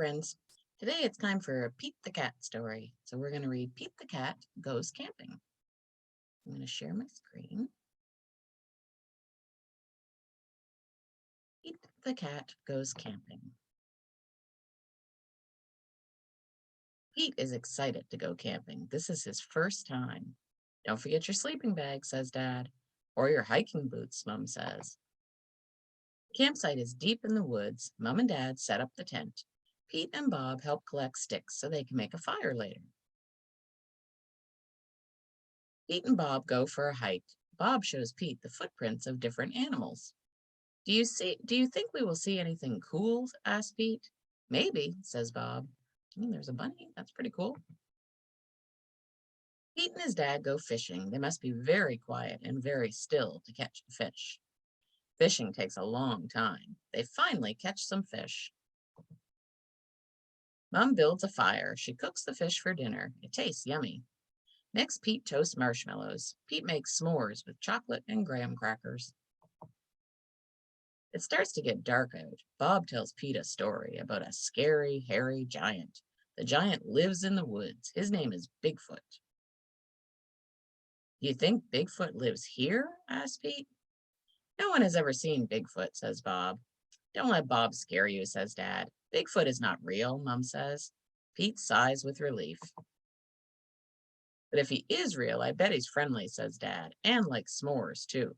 friends. Today it's time for a Pete the Cat story. So we're going to read Pete the Cat Goes Camping. I'm going to share my screen. Pete the Cat Goes Camping. Pete is excited to go camping. This is his first time. Don't forget your sleeping bag, says Dad, or your hiking boots, Mom says. The campsite is deep in the woods. Mom and Dad set up the tent. Pete and Bob help collect sticks so they can make a fire later. Pete and Bob go for a hike. Bob shows Pete the footprints of different animals. Do you think we will see anything cool? Asks Pete. Maybe, says Bob. There's a bunny. That's pretty cool. Pete and his dad go fishing. They must be very quiet and very still to catch the fish. Fishing takes a long time. They finally catch some fish. Mom builds a fire. She cooks the fish for dinner. It tastes yummy. Next, Pete toasts marshmallows. Pete makes s'mores with chocolate and graham crackers. It starts to get dark out. Bob tells Pete a story about a scary, hairy giant. The giant lives in the woods. His name is Bigfoot. You think Bigfoot lives here? Asks Pete. No one has ever seen Bigfoot, says Bob. Don't let Bob scare you, says Dad. Bigfoot is not real, Mom says. Pete sighs with relief. But if he is real, I bet he's friendly, says Dad, and likes s'mores, too.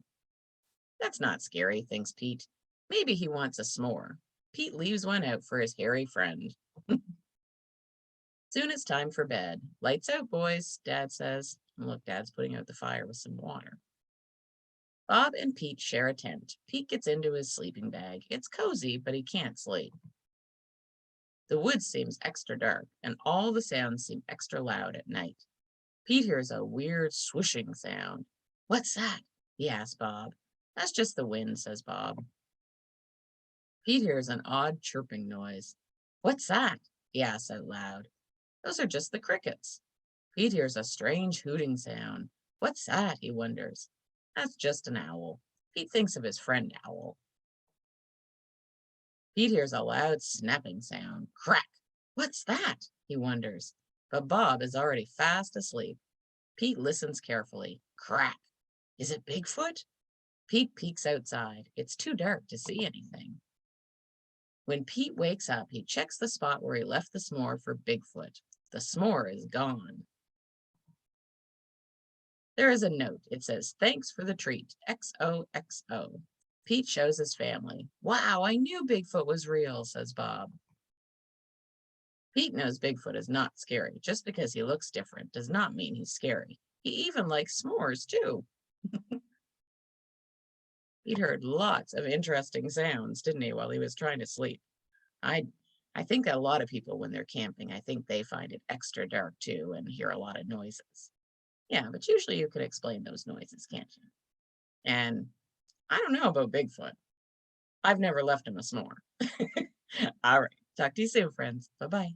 That's not scary, thinks Pete. Maybe he wants a s'more. Pete leaves one out for his hairy friend. Soon it's time for bed. Lights out, boys, Dad says. And look, Dad's putting out the fire with some water. Bob and Pete share a tent. Pete gets into his sleeping bag. It's cozy, but he can't sleep. The woods seems extra dark, and all the sounds seem extra loud at night. Pete hears a weird swooshing sound. What's that? He asks Bob. That's just the wind, says Bob. Pete hears an odd chirping noise. What's that? He asks out loud. Those are just the crickets. Pete hears a strange hooting sound. What's that? He wonders. That's just an owl. Pete thinks of his friend Owl. Pete hears a loud snapping sound. Crack! What's that? He wonders. But Bob is already fast asleep. Pete listens carefully. Crack! Is it Bigfoot? Pete peeks outside. It's too dark to see anything. When Pete wakes up, he checks the spot where he left the s'more for Bigfoot. The s'more is gone. There is a note. It says, thanks for the treat, XOXO. Pete shows his family. Wow, I knew Bigfoot was real, says Bob. Pete knows Bigfoot is not scary. Just because he looks different does not mean he's scary. He even likes s'mores, too. Pete heard lots of interesting sounds, didn't he, while he was trying to sleep? I think that a lot of people, when they're camping, I think they find it extra dark, too, and hear a lot of noises. Yeah, but usually you could explain those noises, can't you? And I don't know about Bigfoot. I've never left him a s'more. All right. Talk to you soon, friends. Bye-bye.